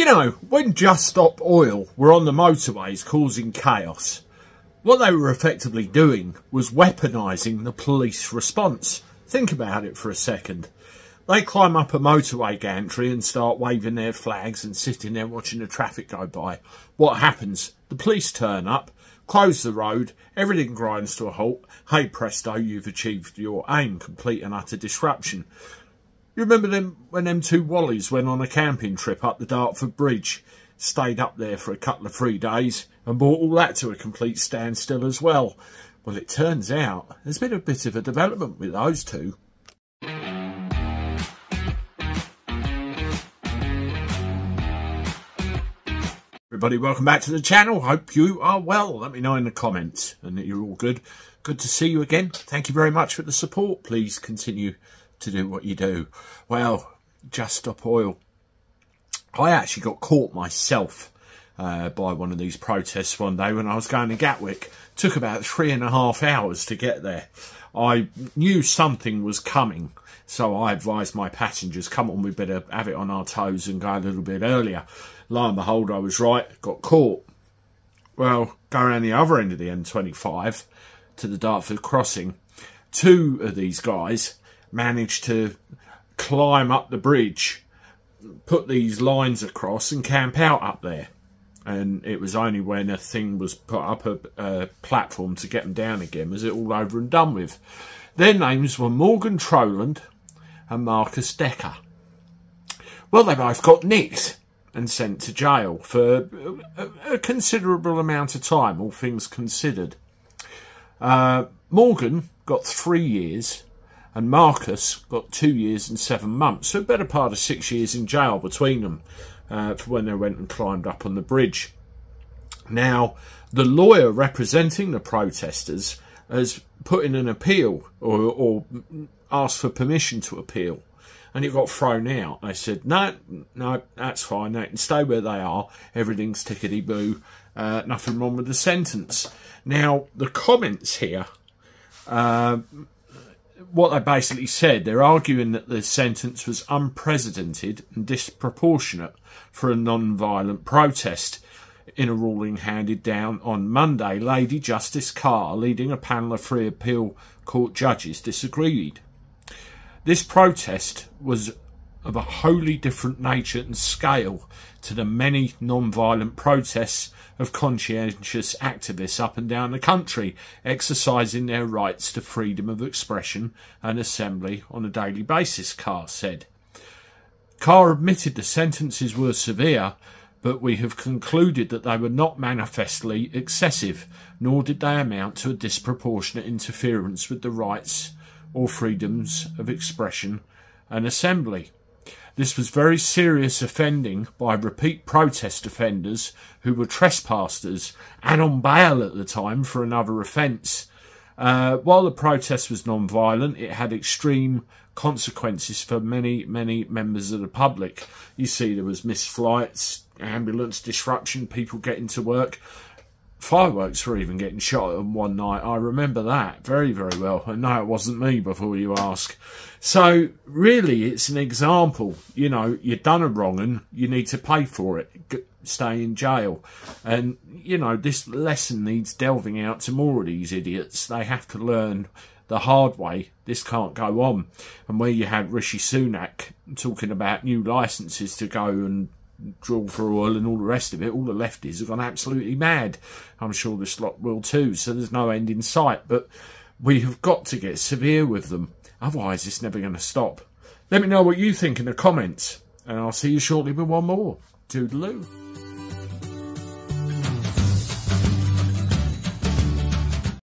know, when Just Stop Oil were on the motorways causing chaos, what they were effectively doing was weaponising the police response. Think about it for a second. They climb up a motorway gantry and start waving their flags and sitting there watching the traffic go by. What happens? The police turn up, close the road, everything grinds to a halt. Hey presto, you've achieved your aim, complete and utter disruption. You remember them when them two Wallies went on a camping trip up the Dartford Bridge, stayed up there for a couple of 3 days and brought all that to a complete standstill as well? Well, it turns out there's been a bit of a development with those two. Everybody, welcome back to the channel. Hope you are well. Let me know in the comments and that you're all good. Good to see you again. Thank you very much for the support. Please continue to do what you do. Well, Just Stop Oil. I actually got caught myself by one of these protests one day when I was going to Gatwick. Took about 3.5 hours to get there. I knew something was coming, so I advised my passengers, come on, we better have it on our toes and go a little bit earlier. Lo and behold, I was right, got caught. Well, go around the other end of the M25 to the Dartford crossing. Two of these guys managed to climb up the bridge, put these lines across and camp out up there. And it was only when a thing was put up, a platform to get them down again, was it all over and done with. Their names were Morgan Troland and Marcus Decker. Well, they both got nicked and sent to jail for a considerable amount of time, all things considered. Morgan got 3 years and Marcus got 2 years and 7 months, so a better part of 6 years in jail between them for when they went and climbed up on the bridge. Now, the lawyer representing the protesters has put in an appeal or asked for permission to appeal, and it got thrown out. They said, no, that's fine, they can stay where they are, everything's tickety-boo, nothing wrong with the sentence. Now, the comments here, what they basically said, they're arguing that the sentence was unprecedented and disproportionate for a non-violent protest. In a ruling handed down on Monday, Lady Justice Carr, leading a panel of 3 appeal court judges, disagreed. This protest was of a wholly different nature and scale to the many non-violent protests of conscientious activists up and down the country, exercising their rights to freedom of expression and assembly on a daily basis, Carr said. Carr admitted the sentences were severe, but we have concluded that they were not manifestly excessive, nor did they amount to a disproportionate interference with the rights or freedoms of expression and assembly. This was very serious offending by repeat protest offenders who were trespassers and on bail at the time for another offence. While the protest was non-violent, it had extreme consequences for many members of the public. You see, there was missed flights, ambulance disruption, people getting to work. Fireworks were even getting shot on one night. I remember that very, very well. And no, it wasn't me, before you ask. So, really, it's an example. You know, you've done a wrong and you need to pay for it. Stay in jail. And, you know, this lesson needs delving out to more of these idiots. They have to learn the hard way. This can't go on. And where you had Rishi Sunak talking about new licences to go and drill for oil and all the rest of it, all the lefties have gone absolutely mad. I'm sure this lot will too, so there's no end in sight. But we have got to get severe with them, otherwise it's never going to stop. Let me know what you think in the comments, and I'll see you shortly with one more. Toodaloo.